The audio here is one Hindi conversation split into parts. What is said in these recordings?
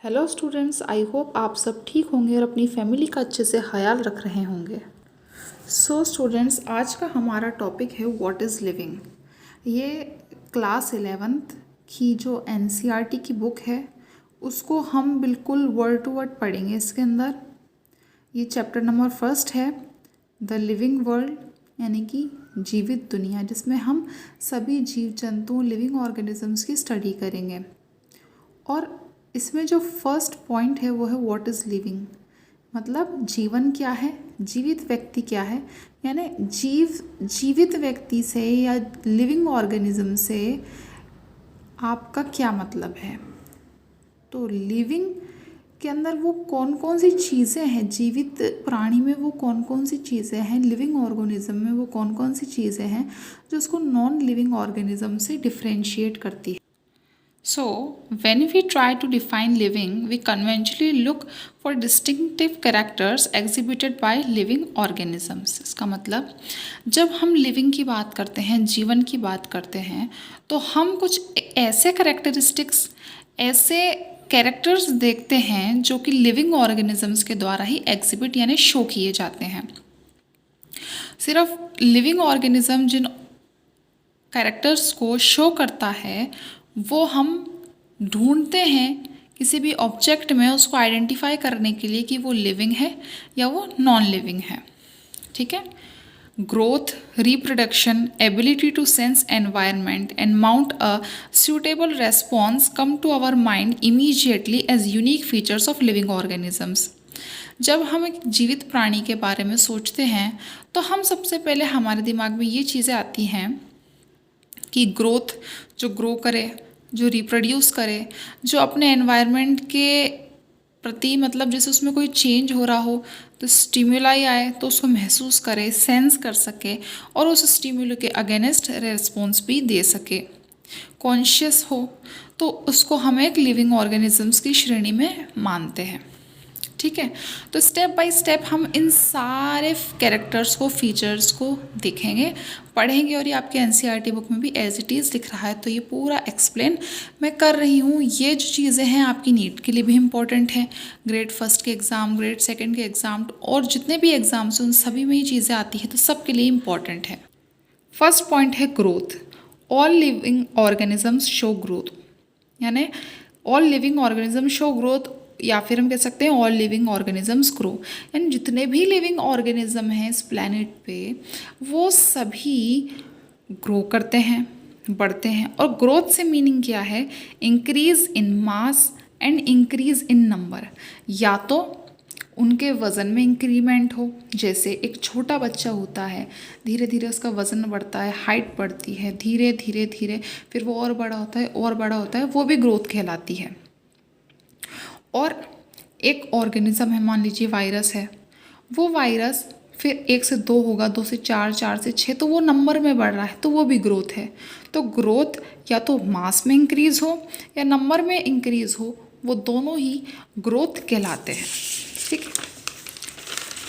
हेलो स्टूडेंट्स, आई होप आप सब ठीक होंगे और अपनी फैमिली का अच्छे से ख्याल रख रहे होंगे। सो स्टूडेंट्स, आज का हमारा टॉपिक है व्हाट इज़ लिविंग। ये क्लास 11th की जो एनसीईआरटी की बुक है उसको हम बिल्कुल वर्ड टू वर्ड पढ़ेंगे। इसके अंदर ये चैप्टर नंबर 1 है, द लिविंग वर्ल्ड, यानी कि जीवित दुनिया, जिसमें हम सभी जीव जंतुओं, लिविंग ऑर्गेनिजम्स की स्टडी करेंगे। और इसमें जो फर्स्ट पॉइंट है वो है व्हाट इज़ लिविंग, मतलब जीवन क्या है, जीवित व्यक्ति क्या है, यानी जीवित व्यक्ति से या लिविंग ऑर्गेनिज्म से आपका क्या मतलब है। तो लिविंग के अंदर वो कौन कौन सी चीज़ें हैं, जीवित प्राणी में वो कौन कौन सी चीज़ें हैं, लिविंग ऑर्गेनिज्म में वो कौन कौन सी चीज़ें हैं जो उसको नॉन लिविंग ऑर्गेनिज्म से डिफ्रेंशिएट करती है। So, when we try to define living, we conventionally look for distinctive characters exhibited by living organisms. इसका मतलब जब हम living की बात करते हैं, जीवन की बात करते हैं, तो हम कुछ ऐसे करेक्टरिस्टिक्स, ऐसे कैरेक्टर्स देखते हैं जो कि लिविंग ऑर्गेनिजम्स के द्वारा ही एग्जिबिट यानी शो किए जाते हैं। सिर्फ लिविंग ऑर्गेनिज्म जिन कैरेक्टर्स को शो करता है वो हम ढूंढते हैं किसी भी ऑब्जेक्ट में उसको आइडेंटिफाई करने के लिए कि वो लिविंग है या वो नॉन लिविंग है। ठीक है। Growth, reproduction, ability to sense environment and mount a suitable response come to our mind immediately as unique features of living organisms। जब हम एक जीवित प्राणी के बारे में सोचते हैं तो हम सबसे पहले हमारे दिमाग में ये चीज़ें आती हैं कि ग्रोथ, जो ग्रो करे, जो रिप्रोड्यूस करे, जो अपने एनवायरनमेंट के प्रति, मतलब जैसे उसमें कोई चेंज हो रहा हो तो स्टिम्युलाई आए तो उसको महसूस करे, सेंस कर सके और उस स्टिम्युलू के अगेंस्ट रेस्पॉन्स भी दे सके, कॉन्शियस हो, तो उसको हम एक लिविंग ऑर्गेनिजम्स की श्रेणी में मानते हैं। ठीक है। तो स्टेप बाय स्टेप हम इन सारे कैरेक्टर्स को, फीचर्स को देखेंगे, पढ़ेंगे, और ये आपके एनसीईआरटी बुक में भी एज इट इज़ लिख रहा है, तो ये पूरा एक्सप्लेन मैं कर रही हूँ। ये जो चीज़ें हैं आपकी नीट के लिए भी इम्पॉर्टेंट है, ग्रेड 1 के एग्ज़ाम, ग्रेड 2 के एग्ज़ाम और जितने भी एग्ज़ाम्स हैं उन सभी में ये चीज़ें आती हैं, तो सबके लिए इम्पॉर्टेंट है। फर्स्ट पॉइंट है growth. All living organisms show growth, यानी all living organism show growth, या फिर हम कह सकते हैं ऑल लिविंग ऑर्गेनिजम्स ग्रो, यानी जितने भी लिविंग ऑर्गेनिज्म हैं इस प्लैनेट पे वो सभी ग्रो करते हैं, बढ़ते हैं। और ग्रोथ से मीनिंग क्या है? Increase in mass and increase in number. या तो उनके वज़न में इंक्रीमेंट हो, जैसे एक छोटा बच्चा होता है, धीरे धीरे उसका वज़न बढ़ता है, हाइट बढ़ती है, धीरे धीरे धीरे फिर वो और बड़ा होता है और बड़ा होता है, वो भी ग्रोथ कहलाती है। और एक ऑर्गेनिज्म है, मान लीजिए वायरस है, वो वायरस फिर 1 से 2 होगा, 2 से 4, 4 से 6, तो वो नंबर में बढ़ रहा है, तो वो भी ग्रोथ है। तो ग्रोथ या तो मास में इंक्रीज हो या नंबर में इंक्रीज हो, वो दोनों ही ग्रोथ कहलाते हैं। ठीक है।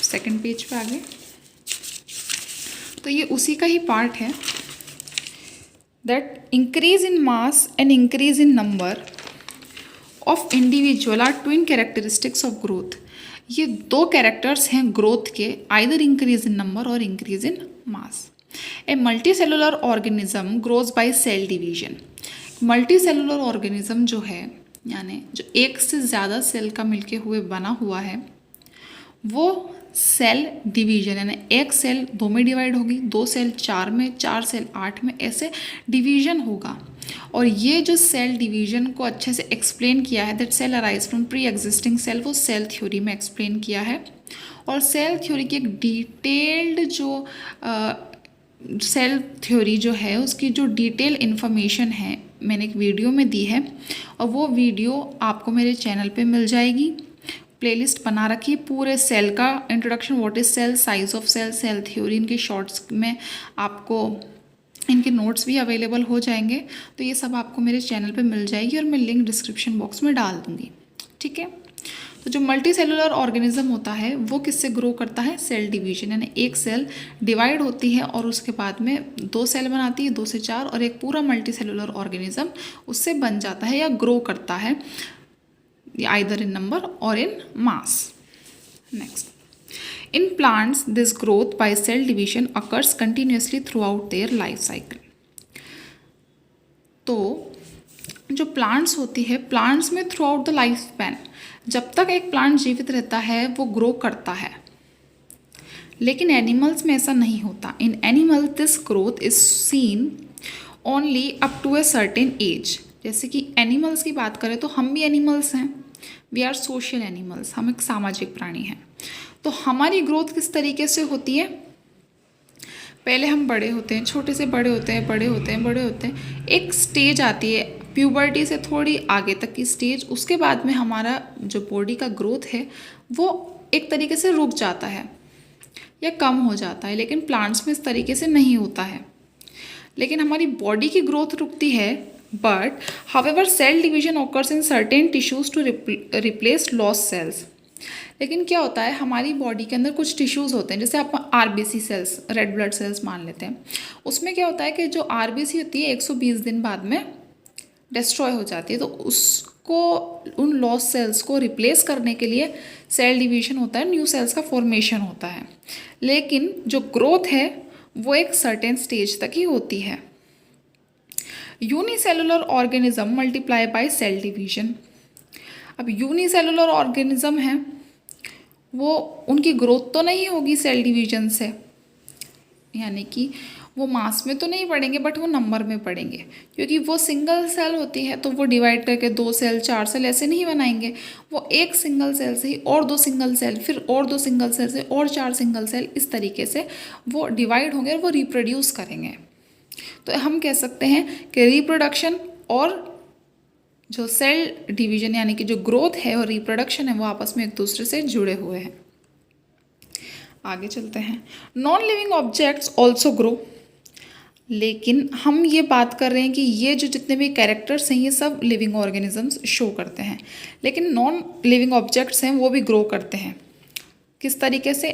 सेकंड पेज पे आगे, तो ये उसी का ही पार्ट है, that increase in mass and increase in number of individual are twin characteristics of growth. ये दो कैरेक्टर्स हैं ग्रोथ के, आइदर इंक्रीज इन नंबर और increase in mass. A multi cellular organism grows by cell division. Multi cellular organism जो है, यानी जो एक से ज़्यादा सेल का मिलके हुए बना हुआ है, वो सेल डिवीजन, यानी एक सेल 2 में डिवाइड होगी, 2 सेल 4 में, 4 सेल 8 में, ऐसे डिवीजन होगा। और ये जो सेल डिवीजन को अच्छे से एक्सप्लेन किया है, that cell arise from pre existing cell, वो सेल थ्योरी में एक्सप्लेन किया है। और सेल थ्योरी की एक डिटेल्ड जो सेल थ्योरी जो है उसकी जो डिटेल इन्फॉर्मेशन है मैंने एक वीडियो में दी है, और वो वीडियो आपको मेरे चैनल पे मिल जाएगी। प्लेलिस्ट बना रखी पूरे सेल का, introduction, what is cell, size of cell, cell theory, इनकी शॉर्ट्स में आपको इनके नोट्स भी अवेलेबल हो जाएंगे। तो ये सब आपको मेरे चैनल पे मिल जाएगी और मैं लिंक डिस्क्रिप्शन बॉक्स में डाल दूँगी। ठीक है। तो जो मल्टी सेलुलर ऑर्गेनिज्म होता है वो किससे ग्रो करता है? सेल डिवीजन, यानी एक सेल डिवाइड होती है और उसके बाद में 2 सेल बनाती है, 2 से 4, और एक पूरा मल्टी सेलुलर ऑर्गेनिज्म उससे बन जाता है या ग्रो करता है। either in number or in mass. Next. In plants, this growth by cell division occurs continuously throughout their life cycle. तो जो प्लांट्स होती है, प्लांट्स में through out the life span, जब तक एक प्लांट जीवित रहता है वो ग्रो करता है, लेकिन एनिमल्स में ऐसा नहीं होता. In animals this growth is seen only up to a certain age. जैसे कि एनिमल्स की बात करें तो हम भी एनिमल्स हैं, वी आर सोशल एनिमल्स, हम एक सामाजिक प्राणी हैं. तो हमारी ग्रोथ किस तरीके से होती है, पहले हम बड़े होते हैं, छोटे से बड़े होते हैं, बड़े होते हैं, बड़े होते हैं, एक स्टेज आती है प्यूबर्टी से थोड़ी आगे तक की स्टेज. उसके बाद में हमारा जो बॉडी का ग्रोथ है वो एक तरीके से रुक जाता है या कम हो जाता है. लेकिन प्लांट्स में इस तरीके से नहीं होता है. लेकिन हमारी बॉडी की ग्रोथ रुकती है, but however cell division occurs in certain tissues to replace lost cells. लेकिन क्या होता है, हमारी बॉडी के अंदर कुछ टिश्यूज़ होते हैं, जैसे आप RBC cells, red blood cells मान लेते हैं. उसमें क्या होता है कि जो आरबीसी होती है 120 दिन बाद में डिस्ट्रॉय हो जाती है. तो उसको, उन लॉस्ट सेल्स को रिप्लेस करने के लिए सेल डिवीजन होता है, न्यू सेल्स का फॉर्मेशन होता है. लेकिन जो ग्रोथ है वो एक सर्टेन स्टेज तक ही होती है. Unicellular organism multiply by cell division. अब यूनिसेलुलर ऑर्गेनिज्म है, वो उनकी ग्रोथ तो नहीं होगी सेल डिवीजन से, यानी कि वो मास में तो नहीं बढ़ेंगे बट वो नंबर में बढ़ेंगे, क्योंकि वो सिंगल सेल होती है. तो वो डिवाइड करके 2 सेल 4 सेल ऐसे नहीं बनाएंगे, वो एक सिंगल सेल से ही और 2 सिंगल सेल, फिर और 2 सिंगल सेल से और 4 सिंगल सेल, इस तरीके से वो डिवाइड होंगे और वो रिप्रोड्यूस करेंगे. तो हम कह सकते हैं कि रिप्रोडक्शन और जो सेल डिवीजन यानी कि जो ग्रोथ है और रिप्रोडक्शन है वो आपस में एक दूसरे से जुड़े हुए हैं. आगे चलते हैं. Non living objects also grow. लेकिन हम ये बात कर रहे हैं कि ये जो जितने भी कैरेक्टर्स हैं ये सब लिविंग ऑर्गेनिजम्स शो करते हैं, लेकिन नॉन लिविंग ऑब्जेक्ट्स हैं वो भी ग्रो करते हैं. किस तरीके से,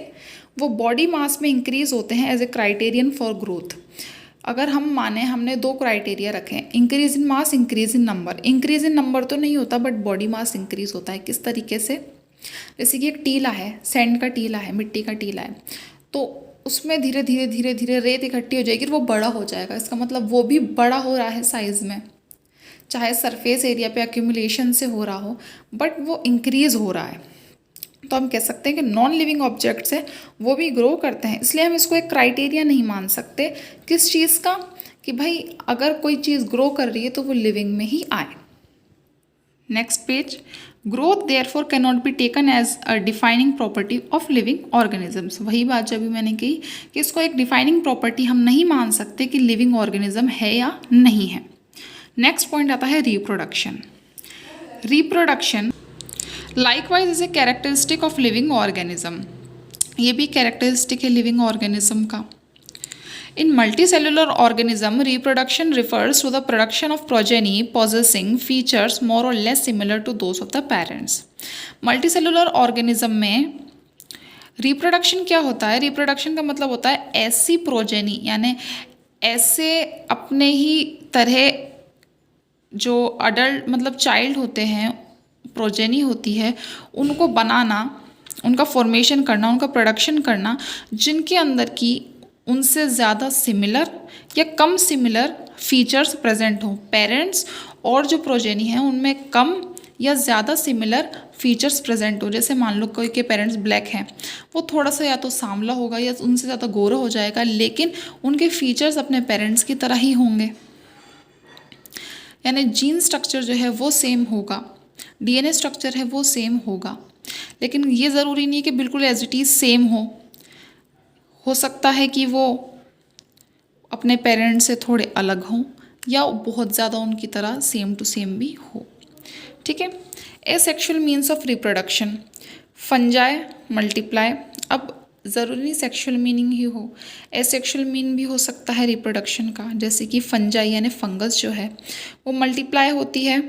वो बॉडी मास में इंक्रीज होते हैं as a criterion for growth. अगर हम माने हमने 2 क्राइटेरिया रखे हैं, increase in mass, increase in number. Increase in number तो नहीं होता बट बॉडी मास इंक्रीज होता है. किस तरीके से, जैसे कि एक टीला है, सैंड का टीला है, मिट्टी का टीला है, तो उसमें धीरे धीरे धीरे धीरे रेत इकट्ठी हो जाएगी, वो बड़ा हो जाएगा. इसका मतलब वो भी बड़ा हो रहा है साइज़ में, चाहे सरफेस एरिया पे एक्यूमुलेशन से हो रहा हो, बट वो इंक्रीज हो रहा है. तो हम कह सकते हैं कि नॉन लिविंग ऑब्जेक्ट्स है वो भी ग्रो करते हैं. इसलिए हम इसको एक क्राइटेरिया नहीं मान सकते किस चीज़ का, कि भाई अगर कोई चीज़ ग्रो कर रही है तो वो लिविंग में ही आए. Next page. Growth therefore can not be taken as a defining property of living organisms. वही बात जो अभी मैंने कही कि इसको एक डिफाइनिंग प्रॉपर्टी हम नहीं मान सकते कि लिविंग ऑर्गेनिज्म है या नहीं है. नेक्स्ट पॉइंट आता है reproduction. Reproduction likewise is a characteristic of living organism. ये भी कैरेक्टरिस्टिक है लिविंग ऑर्गेनिज्म का. In multicellular organism, reproduction refers to the production of progeny possessing features more or less similar to those of the parents. Multicellular organism में रिप्रोडक्शन क्या होता है, रिप्रोडक्शन का मतलब होता है ऐसी प्रोजेनी, यानी ऐसे अपने ही तरह जो अडल्ट मतलब चाइल्ड होते हैं, प्रोजेनी होती है, उनको बनाना, उनका फॉर्मेशन करना, उनका प्रोडक्शन करना, जिनके अंदर की उनसे ज़्यादा सिमिलर या कम सिमिलर फीचर्स प्रेजेंट हों. पेरेंट्स और जो प्रोजेनी हैं उनमें कम या ज़्यादा सिमिलर फीचर्स प्रेजेंट हो. जैसे मान लो कोई के पेरेंट्स ब्लैक हैं, वो थोड़ा सा या तो सांवला होगा या उनसे ज़्यादा गोरा हो जाएगा, लेकिन उनके फीचर्स अपने पेरेंट्स की तरह ही होंगे. यानी जीन स्ट्रक्चर जो है वो सेम होगा, डीएनए स्ट्रक्चर है वो सेम होगा, लेकिन ये ज़रूरी नहीं कि बिल्कुल एज इट इज़ सेम हो सकता है कि वो अपने पेरेंट्स से थोड़े अलग हों या बहुत ज़्यादा उनकी तरह सेम टू सेम भी हो. ठीक है. Asexual means of reproduction. Fungi multiply. अब ज़रूरी नहीं सेक्सुअल मीनिंग ही हो, एसेक्सुअल मीन भी हो सकता है रिप्रोडक्शन का. जैसे कि फंजाई यानी फंगस जो है वो मल्टीप्लाई होती है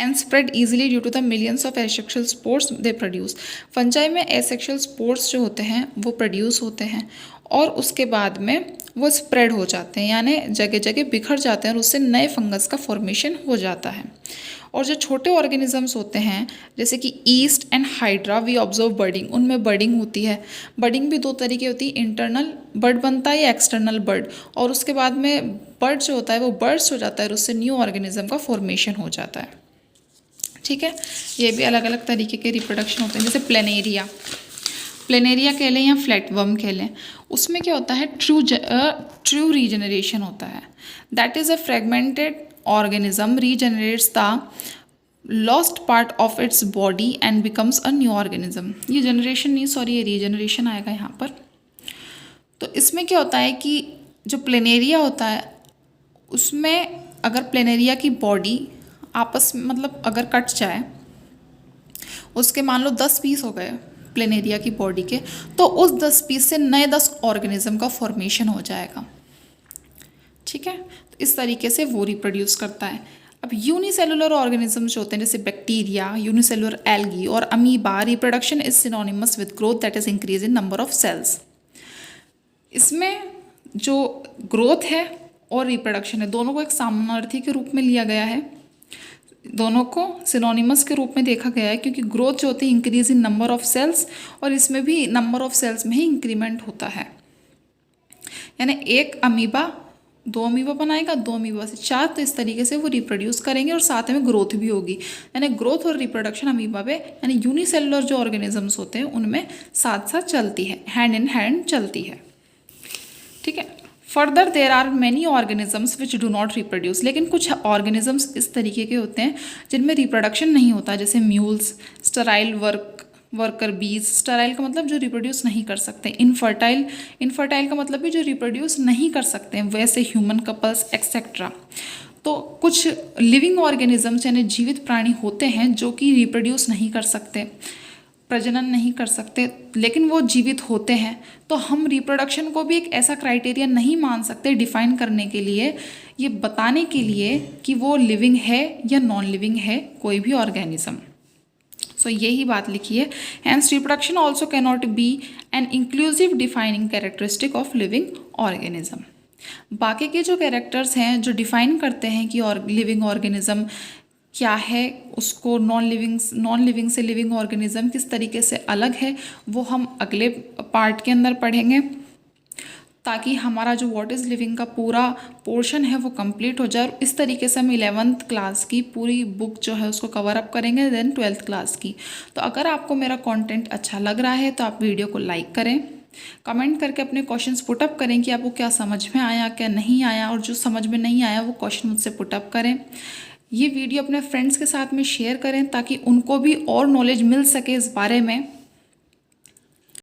and spread easily due to the millions of asexual spores they produce। Fungi में asexual spores जो होते हैं वो प्रोड्यूस होते हैं और उसके बाद में वो स्प्रेड हो जाते हैं, यानी जगह जगह बिखर जाते हैं और उससे नए फंगस का फॉर्मेशन हो जाता है। और जो छोटे ऑर्गेनिजम्स होते हैं जैसे कि yeast and hydra, we observe budding, उनमें बर्डिंग होती है। बर्डिंग भी दो तरीके होती है, इंटरनल बर्ड बनता है या एक्सटर्नल बर्ड, और उसके बाद में बर्ड जो होता है वो बर्ड्स हो जाता है और उससे न्यू ऑर्गेनिज्म का फॉर्मेशन हो जाता है। ठीक है, ये भी अलग अलग तरीके के रिप्रोडक्शन होते हैं। जैसे प्लेनेरिया कह लें या फ्लैटवर्म कह लें, उसमें क्या होता है, ट्रू रीजनरेशन होता है। That is a fragmented organism regenerates the lost part of its body and becomes a new organism. ये जनरेशन नहीं, सॉरी, ये रीजनरेशन आएगा यहाँ पर। तो इसमें क्या होता है कि जो प्लेनेरिया होता है उसमें अगर प्लेनेरिया की बॉडी आपस में मतलब अगर कट जाए, उसके मान लो 10 पीस हो गए प्लेनेरिया की बॉडी के, तो उस 10 पीस से नए 10 ऑर्गेनिज्म का फॉर्मेशन हो जाएगा। ठीक है, तो इस तरीके से वो रिप्रोड्यूस करता है। अब यूनिसेलुलर ऑर्गेनिज्म जो होते हैं जैसे बैक्टीरिया, यूनिसेलुलर एल्गी और amoeba, reproduction is synonymous with growth that is increase in number of cells. इसमें जो ग्रोथ है और रिप्रोडक्शन है दोनों को एक समानार्थी के रूप में लिया गया है, दोनों को सिनोनिमस के रूप में देखा गया है, क्योंकि ग्रोथ जो होती है increase in number of cells और इसमें भी नंबर ऑफ सेल्स में ही इंक्रीमेंट होता है। यानी एक अमीबा 2 अमीबा बनाएगा, 2 अमीबा से 4, तो इस तरीके से वो रिप्रोड्यूस करेंगे और साथ में ग्रोथ भी होगी। यानी ग्रोथ और रिप्रोडक्शन अमीबा पे, यानी यूनिसेलुलर जो ऑर्गेनिजम्स होते हैं उनमें साथ साथ चलती है, हैंड इन हैंड चलती है। ठीक है, further there are many organisms which do not reproduce, लेकिन कुछ ऑर्गेनिजम्स इस तरीके के होते हैं जिनमें रिप्रोडक्शन नहीं होता, जैसे म्यूल्स, स्टेराइल वर्कर बीज। स्टेराइल का मतलब जो रिप्रोड्यूस नहीं कर सकते, इनफर्टाइल का मतलब भी जो रिप्रोड्यूस नहीं कर सकते हैं, वैसे ह्यूमन कपल्स एक्सेट्रा। तो कुछ लिविंग ऑर्गेनिजम्स यानी जीवित प्राणी होते हैं जो कि रिप्रोड्यूस नहीं कर सकते, प्रजनन नहीं कर सकते, लेकिन वो जीवित होते हैं। तो हम रिप्रोडक्शन को भी एक ऐसा क्राइटेरिया नहीं मान सकते डिफाइन करने के लिए, ये बताने के लिए कि वो लिविंग है या नॉन लिविंग है कोई भी ऑर्गेनिज्म। सो यही बात लिखी है। Hence reproduction also cannot be an inclusive defining characteristic of living organism. बाकी के जो कैरेक्टर्स हैं जो डिफाइन करते हैं कि लिविंग ऑर्गेनिज्म क्या है, उसको नॉन लिविंग से लिविंग ऑर्गेनिज्म किस तरीके से अलग है, वो हम अगले पार्ट के अंदर पढ़ेंगे, ताकि हमारा जो व्हाट इज़ लिविंग का पूरा पोर्शन है वो कंप्लीट हो जाए। और इस तरीके से हम 11th क्लास की पूरी बुक जो है उसको कवर अप करेंगे, देन 12th क्लास की। तो अगर आपको मेरा कंटेंट अच्छा लग रहा है तो आप वीडियो को लाइक करें, कमेंट करके अपने क्वेश्चंस पुटअप करें कि आपको क्या समझ में आया, क्या नहीं आया, और जो समझ में नहीं आया वो क्वेश्चन मुझसे पुटअप करें। ये वीडियो अपने फ्रेंड्स के साथ में शेयर करें ताकि उनको भी और नॉलेज मिल सके इस बारे में।